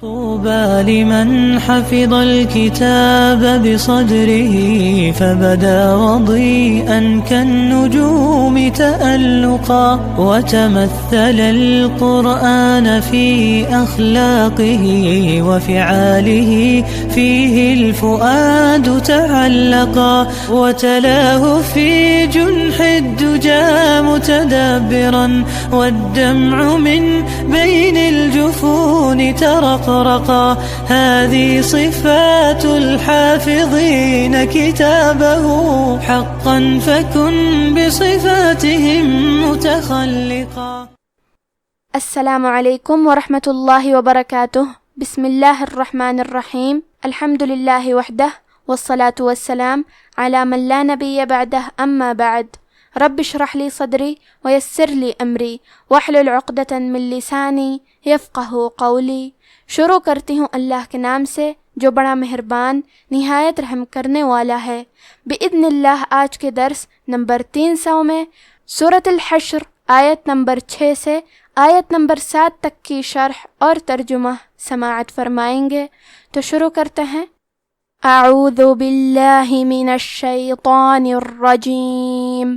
طوبى لمن حفظ الكتاب بصدره فبدا وضيئا كالنجوم تألقا وتمثل القرآن في أخلاقه وفعاله فيه الفؤاد تعلقا وتلاه في جنح الدجى متدبرا والدمع من بين الجفون ترقرقا هذه صفات الحافظين كتابه حقا فكن بصفاتهم متخلقا. السلام علیکم ورحمۃ اللہ وبرکاتہ. بسم اللہ الرحمن الرحیم. الحمد للہ وحدہ والصلاة والسلام علی من لا نبی بعدہ اما بعد. رب اشرح لی صدری ویسر لی امری واحلل عقدۃ من لسانی یفقہوا قولی. شروع کرتی ہوں اللہ کے نام سے جو بڑا مہربان نہایت رحم کرنے والا ہے. باذن اللہ آج کے درس نمبر 300 میں سورۃ الحشر آیت نمبر 6 سے آیت نمبر 7 تک کی شرح اور ترجمہ سماعت فرمائیں گے. تو شروع کرتے ہیں. اعوذ باللہ من الشیطان الرجیم.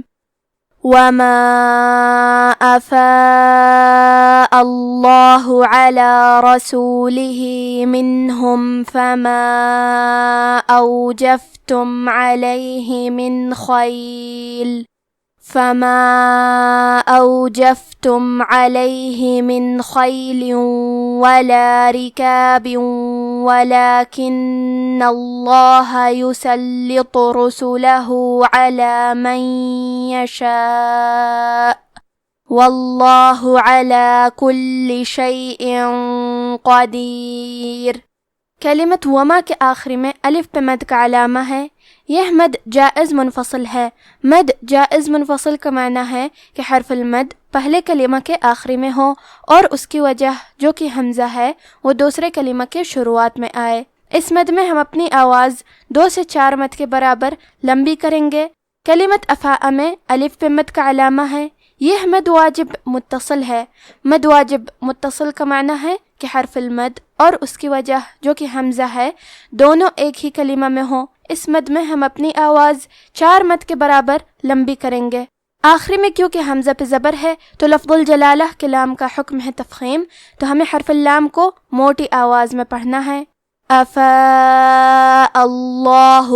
وما أفاء الله على رسوله منهم فما أوجفتم عليه من خيل ولا ركاب ولكن الله يسلط رسله على من يشاء والله على كل شيء قدير. کلمت وما کے آخری میں الف پہ مد کا علامہ ہے. یہ مد جائز منفصل ہے. مد جائز منفصل کا معنی ہے کہ حرف المد پہلے کلمہ کے آخری میں ہو اور اس کی وجہ جو کہ حمزہ ہے وہ دوسرے کلمہ کے شروعات میں آئے. اس مد میں ہم اپنی آواز 2 سے 4 مد کے برابر لمبی کریں گے. کلمت افاء میں الف پہ مد کا علامہ ہے. یہ مد واجب متصل ہے. مد واجب متصل کا معنی ہے کہ حرف المد اور اس کی وجہ جو کہ حمزہ ہے دونوں ایک ہی کلمہ میں ہوں. اس مد میں ہم اپنی آواز 4 مد کے برابر لمبی کریں گے. آخری میں کیونکہ حمزہ پہ زبر ہے تو لفظ الجلالہ کے لام کا حکم ہے تفخیم، تو ہمیں حرف اللام کو موٹی آواز میں پڑھنا ہے. افاء اللہ.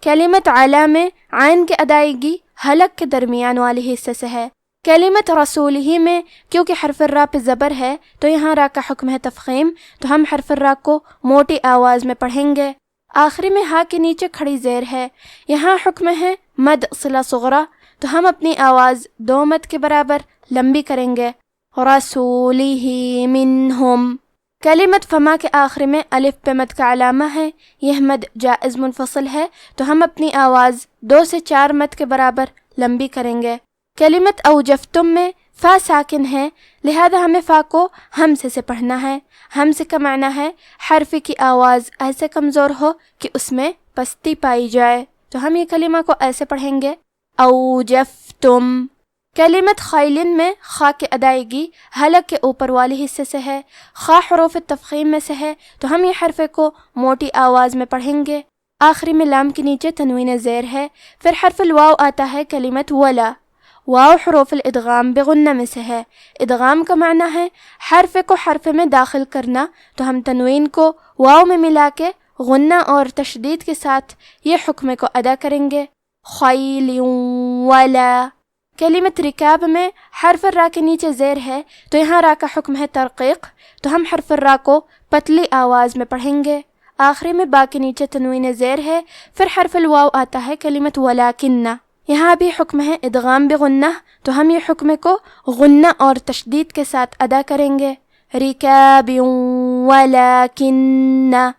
کلمت علی میں عین کے ادائیگی حلق کے درمیان والے حصے سے ہے. کلمت رسولہ میں کیونکہ حرف الراء پہ زبر ہے تو یہاں را کا حکم ہے تفخیم، تو ہم حرف الراء کو موٹی آواز میں پڑھیں گے. آخری میں ہا کے نیچے کھڑی زیر ہے. یہاں حکم ہے مد صلہ صغرا، تو ہم اپنی آواز 2 مد کے برابر لمبی کریں گے. رسولہ منہم. کلمت فما کے آخری میں الف پہ مد کا علامہ ہے. یہ مد جائز منفصل ہے تو ہم اپنی آواز 2 سے 4 مد کے برابر لمبی کریں گے. کلمت اوجفتم میں فا ساکن ہے، لہذا ہمیں فا کو ہمزے سے پڑھنا ہے. ہمزے کا معنی ہے حرف کی آواز ایسے کمزور ہو کہ اس میں پستی پائی جائے، تو ہم یہ کلمہ کو ایسے پڑھیں گے اوجفتم. کلمت خیلن میں خا کی ادائیگی حلق کے اوپر والے حصے سے ہے. خا حروف تفخیم میں سے ہے تو ہم یہ حرف کو موٹی آواز میں پڑھیں گے. آخری میں لام کے نیچے تنوین زیر ہے. پھر حرف الواو آتا ہے کلمت ولا. واو حروف الادغام بغنہ میں سے ہے. ادغام کا معنی ہے حرف کو حرف میں داخل کرنا، تو ہم تنوین کو واو میں ملا کے غنہ اور تشدید کے ساتھ یہ حکم کو ادا کریں گے. خیل ولا. کلمت رکاب میں حرف الراء کے نیچے زیر ہے تو یہاں را کا حکم ہے ترقیق، تو ہم حرف الراء کو پتلی آواز میں پڑھیں گے. آخری میں با کے نیچے تنوین زیر ہے. پھر حرف الواو آتا ہے کلمت ولاکنہ. یہاں بھی حکم ہے ادغام بغنہ، تو ہم یہ حکم کو غنہ اور تشدید کے ساتھ ادا کریں گے. رکاب ولاکنہ.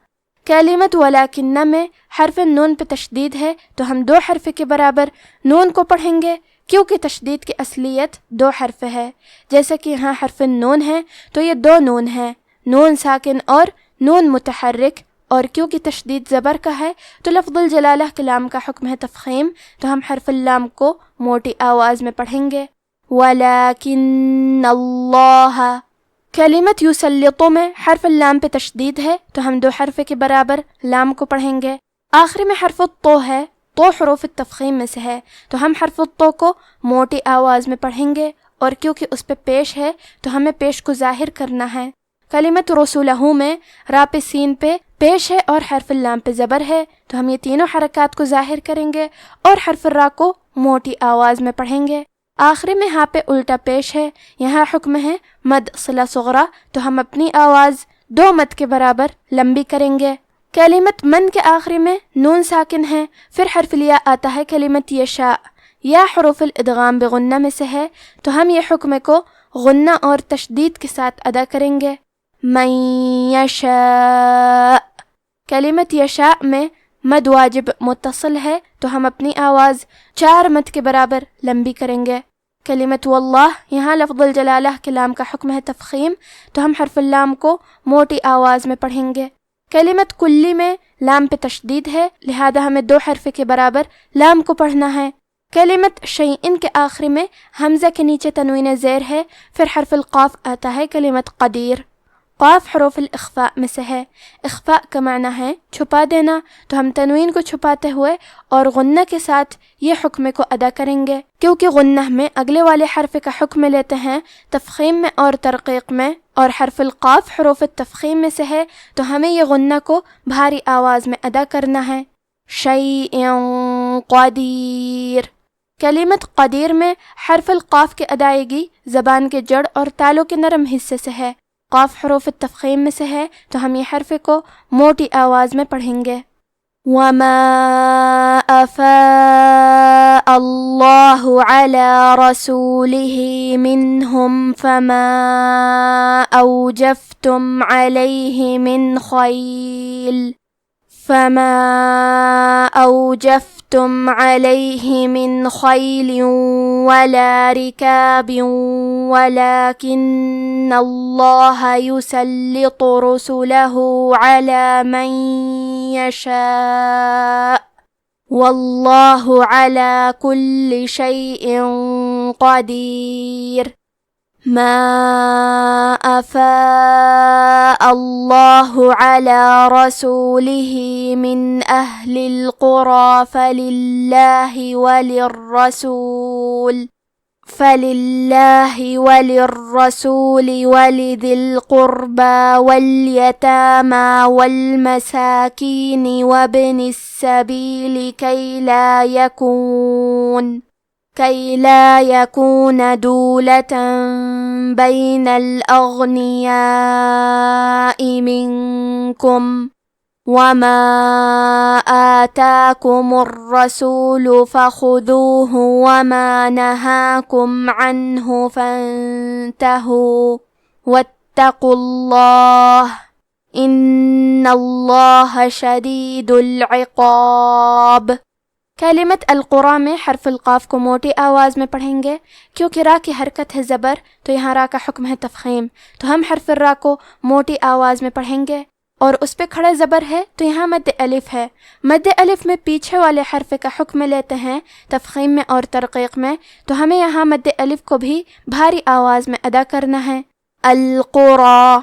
کلمت ولاکنہ میں حرف نون پہ تشدید ہے تو ہم 2 حرف کے برابر نون کو پڑھیں گے، کیونکہ تشدید کی اصلیت 2 حرف ہے. جیسے کہ یہاں حرف نون ہے تو یہ 2 نون ہے، نون ساکن اور نون متحرک، اور کیونکہ تشدید زبر کا ہے تو لفظ الجلالہ کے لام کا حکم ہے تفخیم، تو ہم حرف اللام کو موٹی آواز میں پڑھیں گے. وَلَكِنَّ اللَّهَ. کلمت یسلطو میں حرف اللام پہ تشدید ہے تو ہم 2 حرف کے برابر لام کو پڑھیں گے۔ آخری میں حرف الطو ہے، تو حروف التفخیم میں سے ہے تو ہم حرف الطو کو موٹی آواز میں پڑھیں گے، اور کیونکہ اس پہ پیش ہے تو ہمیں پیش کو ظاہر کرنا ہے۔ کلمت رسولہ میں را پہ سین پہ پیش ہے اور حرف اللام پہ زبر ہے تو ہم یہ تینوں حرکات کو ظاہر کریں گے اور حرف الرا کو موٹی آواز میں پڑھیں گے۔ آخری میں ہاں پہ الٹا پیش ہے، یہاں حکم ہے مد صلہ صغرا تو ہم اپنی آواز 2 مد کے برابر لمبی کریں گے۔ کلمت من کے آخری میں نون ساکن ہے، پھر حرف لیا آتا ہے کلمت یشاء، یا حروف الادغام بغنہ میں سے ہے تو ہم یہ حکم کو غنہ اور تشدید کے ساتھ ادا کریں گے۔ من یشاء، کلمت یشاء میں مد واجب متصل ہے تو ہم اپنی آواز 4 مد کے برابر لمبی کریں گے۔ کلمت واللہ، یہاں لفظ الجلالہ کے لام کا حکم ہے تفخیم تو ہم حرف اللام کو موٹی آواز میں پڑھیں گے۔ کلمت کلی میں لام پہ تشدید ہے لہذا ہمیں 2 حرف کے برابر لام کو پڑھنا ہے۔ کلمت شیئن کے آخری میں حمزہ کے نیچے تنوین زیر ہے، پھر حرف القاف آتا ہے کلمت قدیر۔ قاف حروف الاخفاء میں سے ہے، اخفاء کا معنی ہے چھپا دینا تو ہم تنوین کو چھپاتے ہوئے اور غنہ کے ساتھ یہ حکم کو ادا کریں گے، کیونکہ غنہ میں اگلے والے حرف کا حکم لیتے ہیں تفخیم میں اور ترقیق میں، اور حرف القاف حروف التفخیم میں سے ہے تو ہمیں یہ غنہ کو بھاری آواز میں ادا کرنا ہے۔ شیئن قدیر، کلمت قدیر میں حرف القاف کی ادائیگی زبان کے جڑ اور تالوں کے نرم حصے سے ہے، قاف حروف التفخیم میں سے ہے تو ہم یہ حرف کو موٹی آواز میں پڑھیں گے۔ وما افاء اللہ علی رسولہ منہم فما اوجفتم علیہ من خیل ولا ركاب ولكن الله يسلط رسله على من يشاء والله على كل شيء قدير۔ ما أفاء الله على رسوله من أهل القرى فلله وللرسول ولذي القربى واليتامى والمساكين وابن السبيل كي لا يكون دولة بين الأغنياء منكم وما آتاكم الرسول فخذوه وما نهاكم عنه فانتهوا واتقوا الله إن الله شديد العقاب۔ کلمت القرآ میں حرف القاف کو موٹی آواز میں پڑھیں گے، کیونکہ را کی حرکت ہے زبر تو یہاں را کا حکم ہے تفخیم تو ہم حرف الرا کو موٹی آواز میں پڑھیں گے، اور اس پہ کھڑے زبر ہے تو یہاں مد الف ہے۔ مد الف میں پیچھے والے حرف کا حکم لیتے ہیں تفخیم میں اور ترقیق میں تو ہمیں یہاں مد الف کو بھی بھاری آواز میں ادا کرنا ہے۔ القرآ،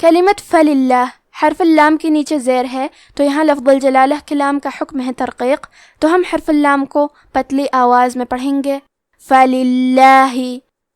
کلمت فللہ حرف اللام کے نیچے زیر ہے تو یہاں لفظ الجلالہ کے لام کا حکم ہے ترقیق تو ہم حرف اللام کو پتلی آواز میں پڑھیں گے۔ فللہ،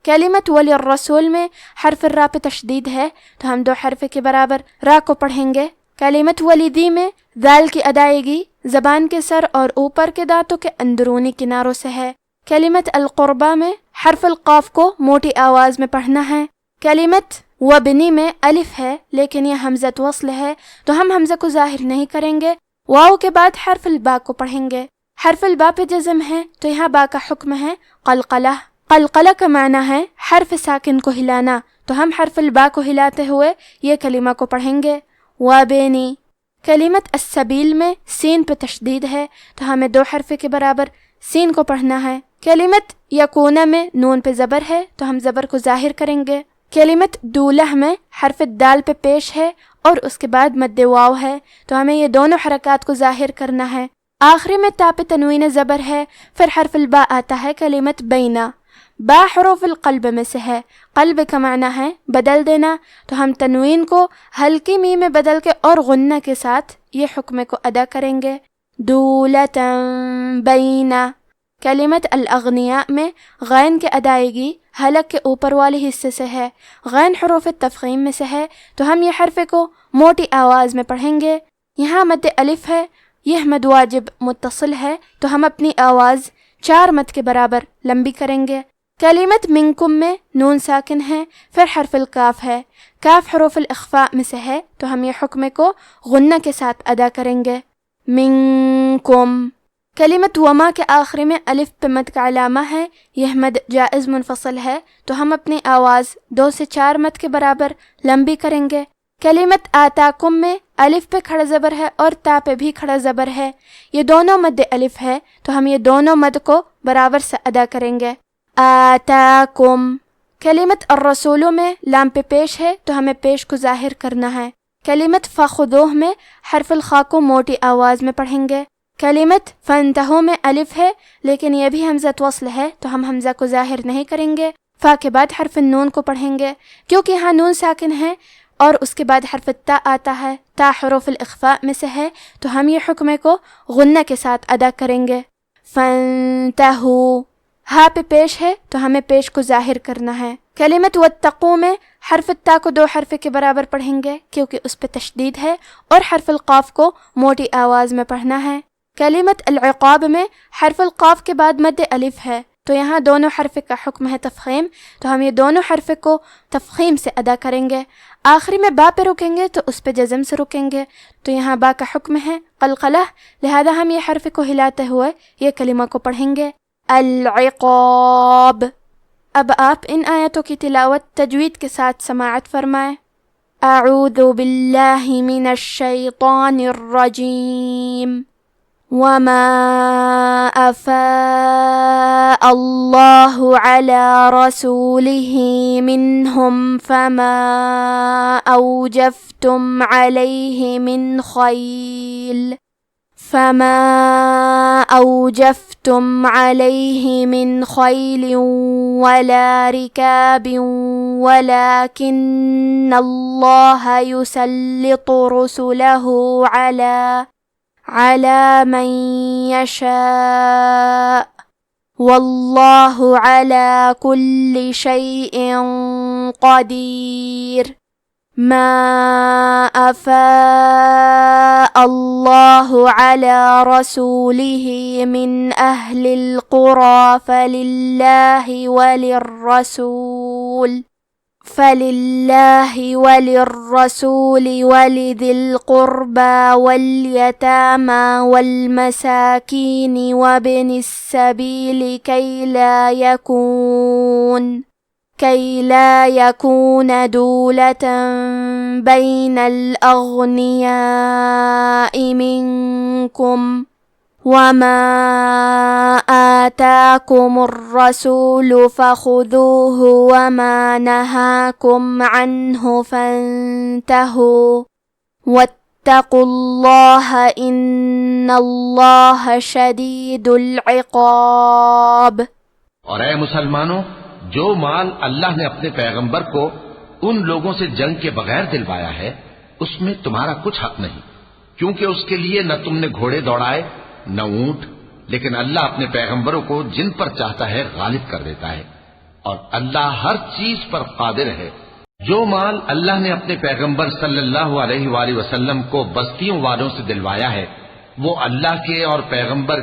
کلمت ولی الرسول میں حرف الرا پہ تشدید ہے تو ہم 2 حرف کے برابر را کو پڑھیں گے۔ کلمت ولیدی میں ذال کی ادائیگی زبان کے سر اور اوپر کے دانتوں کے اندرونی کناروں سے ہے۔ کلمت القربہ میں حرف القاف کو موٹی آواز میں پڑھنا ہے۔ کلمت وبنی میں الف ہے لیکن یہ حمزۃ وصل ہے تو ہم حمزہ کو ظاہر نہیں کریں گے، واو کے بعد حرف البا کو پڑھیں گے۔ حرف البا پہ جزم ہے تو یہاں با کا حکم ہے قلقلہ۔ قلقلہ کا معنی ہے حرف ساکن کو ہلانا تو ہم حرف البا کو ہلاتے ہوئے یہ کلمہ کو پڑھیں گے۔ وابنی، کلمت السبیل میں سین پہ تشدید ہے تو ہمیں 2 حرف کے برابر سین کو پڑھنا ہے۔ کلمت یکونہ میں نون پہ زبر ہے تو ہم زبر کو ظاہر کریں گے۔ کلمت دولہ میں حرف دال پہ پیش ہے اور اس کے بعد مد واو ہے تو ہمیں یہ دونوں حرکات کو ظاہر کرنا ہے۔ آخری میں تا پہ تنوین زبر ہے، پھر حرف البا آتا ہے کلمت بینہ۔ با حروف القلب میں سے ہے. قلب کا معنی ہے بدل دینا، تو ہم تنوین کو ہلکی می میں بدل کے اور غنہ کے ساتھ یہ حکم کو ادا کریں گے. دولتاً بینا. کلمت الاغنیاء میں غین کی ادائیگی حلق کے اوپر والے حصے سے ہے. غین حروف تفخیم میں سے ہے، تو ہم یہ حرف کو موٹی آواز میں پڑھیں گے. یہاں مد الف ہے، یہ مد واجب متصل ہے، تو ہم اپنی آواز 4 مد کے برابر لمبی کریں گے. کلمت منکم میں نون ساکن ہے، پھر حرف الکاف ہے. کاف حروف الاخفاء میں سے ہے، تو ہم یہ حکم کو غنہ کے ساتھ ادا کریں گے. منکم. کلمت وما کے آخری میں الف پہ مد کا علامہ ہے، یہ مد جائز منفصل ہے، تو ہم اپنی آواز 2 سے 4 مد کے برابر لمبی کریں گے. کلمت آتاکم میں الف پہ کھڑا زبر ہے اور تا پہ بھی کھڑا زبر ہے، یہ دونوں مد الف ہے، تو ہم یہ دونوں مد کو برابر سے ادا کریں گے. آتاکم. کلمت الرسول میں لام پہ پیش ہے، تو ہمیں پیش کو ظاہر کرنا ہے. کلمت فخذوہ میں حرف الخاء کو موٹی آواز میں پڑھیں گے. کلمت فانتہو میں الف ہے، لیکن یہ بھی حمزہ وصل ہے، تو ہم حمزہ کو ظاہر نہیں کریں گے. فا کے بعد حرف النون کو پڑھیں گے، کیونکہ یہاں نون ساکن ہے اور اس کے بعد حرف تا آتا ہے. تا حروف الاخفاء میں سے ہے، تو ہم یہ حکم کو غنہ کے ساتھ ادا کریں گے. فانتہو. ہا پہ پیش ہے، تو ہمیں پیش کو ظاہر کرنا ہے. کلمت واتقو میں حرف تا کو 2 حرف کے برابر پڑھیں گے، کیونکہ اس پہ تشدید ہے، اور حرف القاف کو موٹی آواز میں پڑھنا ہے. کلمت العقاب میں حرف القاف کے بعد مد الف ہے، تو یہاں دونوں حرف کا حکم ہے تفخیم، تو ہم یہ دونوں حرف کو تفخیم سے ادا کریں گے. آخری میں با پہ رکیں گے تو اس پہ جزم سے رکیں گے، تو یہاں با کا حکم ہے قلقلہ، لہذا ہم یہ حرف کو ہلاتے ہوئے یہ کلمہ کو پڑھیں گے. العقاب. اب آپ ان آیتوں کی تلاوت تجوید کے ساتھ سماعت فرمائیں. اعوذ باللہ من الشیطان الرجیم. وما أفاء الله على رسوله منهم فما أوجفتم عليه من خيل ولا ركاب ولكن الله يسلط رسله على من يشاء والله على كل شيء قدير. ما أفاء الله على رسوله من أهل القرى فلله وللرسول ولذي القربى واليتامى والمساكين وابن السبيل كي لا يكون دولة بين الأغنياء منكم وما آتاكم الرسول فخذوه وما نهاكم عنه فانتهوا واتقوا الله إن الله شديد العقاب. اور اے مسلمانوں، جو مال اللہ نے اپنے پیغمبر کو ان لوگوں سے جنگ کے بغیر دلوایا ہے اس میں تمہارا کچھ حق نہیں، کیونکہ اس کے لیے نہ تم نے گھوڑے دوڑائے نہ اونٹ، لیکن اللہ اپنے پیغمبروں کو جن پر چاہتا ہے غالب کر دیتا ہے، اور اللہ ہر چیز پر قادر ہے. جو مال اللہ نے اپنے پیغمبر صلی اللہ علیہ وآلہ وسلم کو بستیوں والوں سے دلوایا ہے وہ اللہ کے اور پیغمبر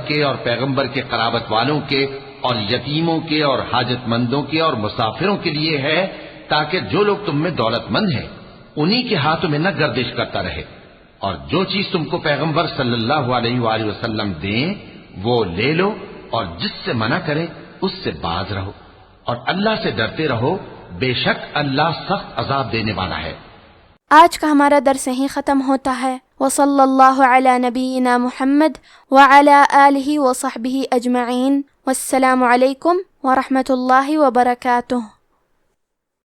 کے قرابت والوں کے اور یتیموں کے اور حاجت مندوں کے اور مسافروں کے لیے ہے، تاکہ جو لوگ تم میں دولت مند ہیں انہی کے ہاتھوں میں نہ گردش کرتا رہے، اور جو چیز تم کو پیغمبر صلی اللہ علیہ وآلہ وسلم دیں وہ لے لو، اور جس سے منع کریں اس سے باز رہو، اور اللہ سے ڈرتے رہو، بے شک اللہ سخت عذاب دینے والا ہے. آج کا ہمارا درس یہیں ختم ہوتا ہے. وصلی اللہ علی نبینا محمد وعلی آلہ وصحبہ اجمعین. والسلام علیکم ورحمۃ اللہ وبرکاتہ.